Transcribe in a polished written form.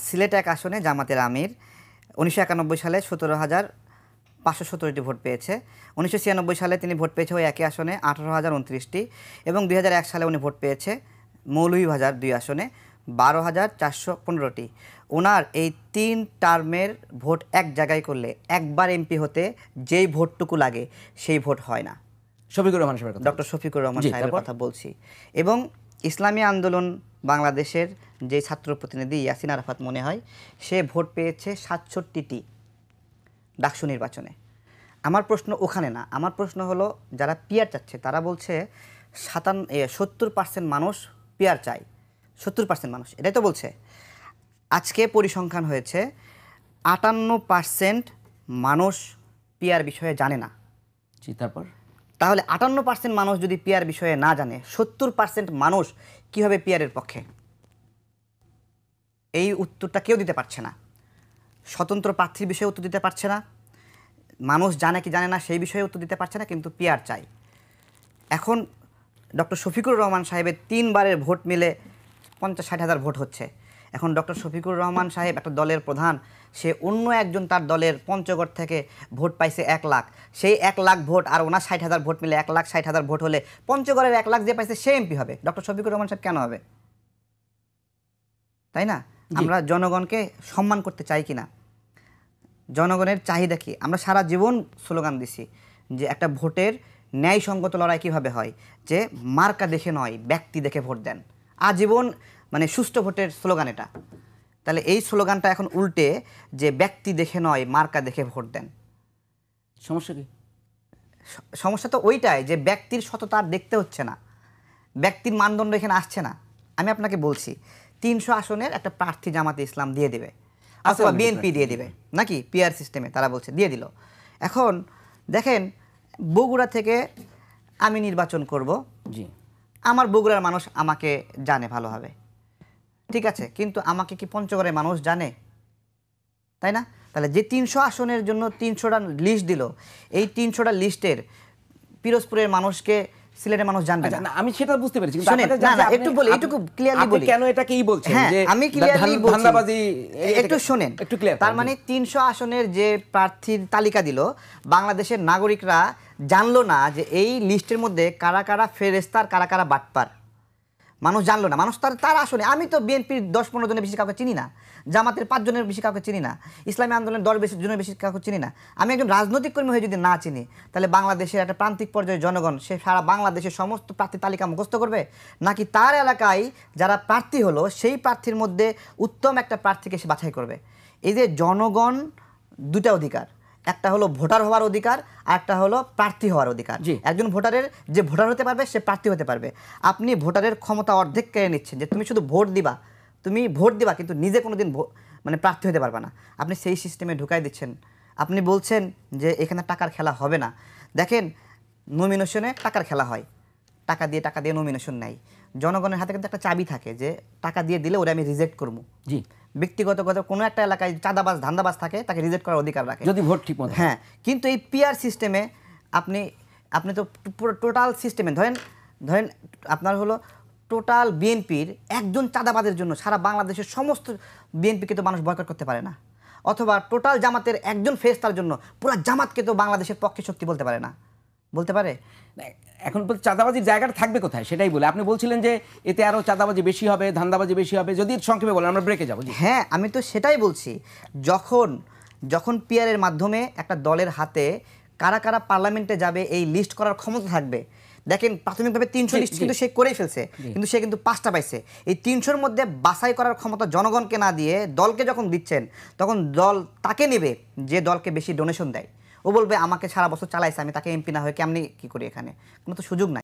সিলেট এক আসনে জামাতের আমির ১৯৯১ সালে ১৭,৫১৭টি ভোট পেয়েছে। ১৯৯৬ সালে তিনি ভোট পেয়েছে ওই একই আসনে ১৮,০২৯টি এবং ২০০১ সালে উনি ভোট পেয়েছে মৌলভীবাজার ২ আসনে ১২,৪১৫টি। ওনার এই ৩ টার্মের ভোট এক জায়গায় করলে একবার এমপি হতে যেই ভোটটুকু লাগে সেই ভোট হয় না। শফিকুর রহমান সাহেবের কথা, ডক্টর শফিকুর রহমান সাহেবের কথা বলছি। এবং ইসলামী আন্দোলন বাংলাদেশের যে ছাত্র প্রতিনিধি ইয়াসিন আরাফাত মনে হয় সে ভোট পেয়েছে ৬৭টি ডাকসু নির্বাচনে। আমার প্রশ্ন ওখানে না, আমার প্রশ্ন হলো যারা পিয়ার চাচ্ছে তারা বলছে ৭০% মানুষ পিয়ার চায়, ৭০% মানুষ এটাই তো বলছে। আজকে পরিসংখ্যান হয়েছে ৫৮% মানুষ পিয়ার বিষয়ে জানে না। জি, তারপর তাহলে ৫৮% মানুষ যদি পিয়ার বিষয়ে না জানে, ৭০% মানুষ কীভাবে পিয়ারের পক্ষে? এই উত্তরটা কেউ দিতে পারছে না। স্বতন্ত্র প্রার্থীর বিষয়ে উত্তর দিতে পারছে না, মানুষ জানে কি জানে না সেই বিষয়ে উত্তর দিতে পারছে না, কিন্তু পিয়ার চাই। এখন ডক্টর শফিকুর রহমান সাহেবের ৩ বারের ভোট মিলে ৫০-৬০ হাজার ভোট হচ্ছে। এখন ডক্টর শফিকুর রহমান সাহেব একটা দলের প্রধান, সে অন্য একজন তার দলের পঞ্চগড় থেকে ভোট পাইছে ১ লাখ, সেই ১ লাখ ভোট আর ওনার ৬০,০০০ ভোট মিলে ১,৬০,০০০ ভোট হলে পঞ্চগড়ের ১ লাখ যে পাইছে সে এমপি হবে, ডক্টর শফিকুর রহমান সাহেব কেন হবে? তাই না? আমরা জনগণকে সম্মান করতে চাই কিনা, জনগণের চাহিদা কি? আমরা সারা জীবন স্লোগান দিছি যে একটা ভোটের ন্যায়সঙ্গত লড়াই কীভাবে হয়, যে মার্কা দেখে নয় ব্যক্তি দেখে ভোট দেন। আজীবন মানে সুষ্ঠু ভোটের স্লোগান এটা। তাহলে এই স্লোগানটা এখন উল্টে যে ব্যক্তি দেখে নয় মার্কা দেখে ভোট দেন। সমস্যা কি? সমস্যা তো ওইটাই যে ব্যক্তির সততা আর দেখতে হচ্ছে না, ব্যক্তির মানদণ্ড এখানে আসছে না। আমি আপনাকে বলছি ৩০০ আসনের একটা প্রার্থী জামাতে ইসলাম দিয়ে দেবে অথবা বিএনপি দিয়ে দিবে, নাকি পিআর সিস্টেমে তারা বলছে দিয়ে দিল। এখন দেখেন বগুড়া থেকে আমি নির্বাচন করব, জি, আমার বগুড়ার মানুষ আমাকে জানে ভালোভাবে, ঠিক আছে, কিন্তু আমাকে কি পঞ্চগড়ের মানুষ জানে? তাই না? তাহলে যে ৩০০ আসনের জন্য ৩০০টা লিস্ট দিল, এই ৩০০টা লিস্টের পিরোজপুরের মানুষকে সিলেটের মানুষ জানবে না। আমি সেটা বুঝতে পেরেছি, কিন্তু শুনেন, না একটু বলি, একটু ক্লিয়ারলি বলি কেন এটাকেই বলছেন যে আমি ক্লিয়ারলি বলছি, ধান্দাবাজি একটু শুনেন, একটু ক্লিয়ার। তার মানে ৩০০ আসনের যে প্রার্থীর তালিকা দিল, বাংলাদেশের নাগরিকরা জানলো না যে এই লিস্টের মধ্যে কারা কারা ফেরেশতা আর কারা কারা বাটপার। মানুষ জানলো না, মানুষ তার আসলে, আমি তো বিএনপির ১০-১৫ জনের বেশি কাউকে চিনি না, জামাতের ৫ জনের বেশি কাউকে চিনি না, ইসলামী আন্দোলনের ১০ জনের বেশি কাউকে চিনি না। আমি একজন রাজনৈতিক কর্মী হয়ে যদি না চিনি, তাহলে বাংলাদেশের একটা প্রান্তিক পর্যায়ে জনগণ সে সারা বাংলাদেশের সমস্ত প্রার্থী তালিকা মুখস্থ করবে, নাকি তার এলাকায় যারা প্রার্থী হলো সেই প্রার্থীর মধ্যে উত্তম একটা প্রার্থীকে সে বাছাই করবে? এই যে জনগণ দুটা অধিকার, একটা হলো ভোটার হওয়ার অধিকার আর একটা হলো প্রার্থী হওয়ার অধিকার। একজন ভোটারের যে ভোটার হতে পারবে সে প্রার্থী হতে পারবে। আপনি ভোটারের ক্ষমতা অর্ধেক কেড়ে নিচ্ছেন যে তুমি শুধু ভোট দিবা, তুমি ভোট দিবা কিন্তু নিজে কোনোদিন মানে প্রার্থী হতে পারবে না, আপনি সেই সিস্টেমে ঢুকাই দিচ্ছেন। আপনি বলছেন যে এখানে টাকার খেলা হবে না। দেখেন নমিনেশনে টাকার খেলা হয়, টাকা দিয়ে নমিনেশন নেয়। জনগণের হাতে কিন্তু একটা চাবি থাকে যে টাকা দিয়ে দিলে ওরা আমি রিজেক্ট করবো। জি, ব্যক্তিগত কোনো একটা এলাকায় চাঁদাবাজ ধান্দাবাজ থাকে, তাকে রিজেক্ট করার অধিকার রাখে যদি ভোট ঠিক মতো। হ্যাঁ, কিন্তু এই পিআর সিস্টেমে আপনি তো পুরো টোটাল সিস্টেমে ধরেন আপনার হলো টোটাল বিএনপির একজন চাঁদাবাজের জন্য সারা বাংলাদেশের সমস্ত বিএনপিকে তো মানুষ বয়কট করতে পারে না, অথবা টোটাল জামাতের একজন ফেরেশতার জন্য পুরো জামাতকে তো বাংলাদেশের পক্ষে শক্তি বলতে পারে না, বলতে পারে? এখন চাঁদাবাজির জায়গাটা থাকবে কোথায় সেটাই বলে আপনি বলছিলেন যে এতে আরও চাঁদাবাজি বেশি হবে, ধান্দাবাজি বেশি হবে। যদি সংক্ষেপে বলেন আমরা ব্রেকে যাবো। হ্যাঁ, আমি তো সেটাই বলছি। যখন পিআরের মাধ্যমে একটা দলের হাতে কারা কারা পার্লামেন্টে যাবে এই লিস্ট করার ক্ষমতা থাকবে। দেখেন প্রাথমিকভাবে ৩০০ লিস্ট কিন্তু সে করেই ফেলছে, কিন্তু সে কিন্তু ৫টা পাইছে। এই ৩০০-র মধ্যে বাছাই করার ক্ষমতা জনগণকে না দিয়ে দলকে যখন দিচ্ছেন, তখন দল তাকে নেবে যে দলকে বেশি ডোনেশন দেয়। ও বলবে আমাকে সারা বছর চালাইছে, আমি তাকে এমপি না হয়ে কেমনি কী করি, এখানে কোনো তো সুযোগ নাই।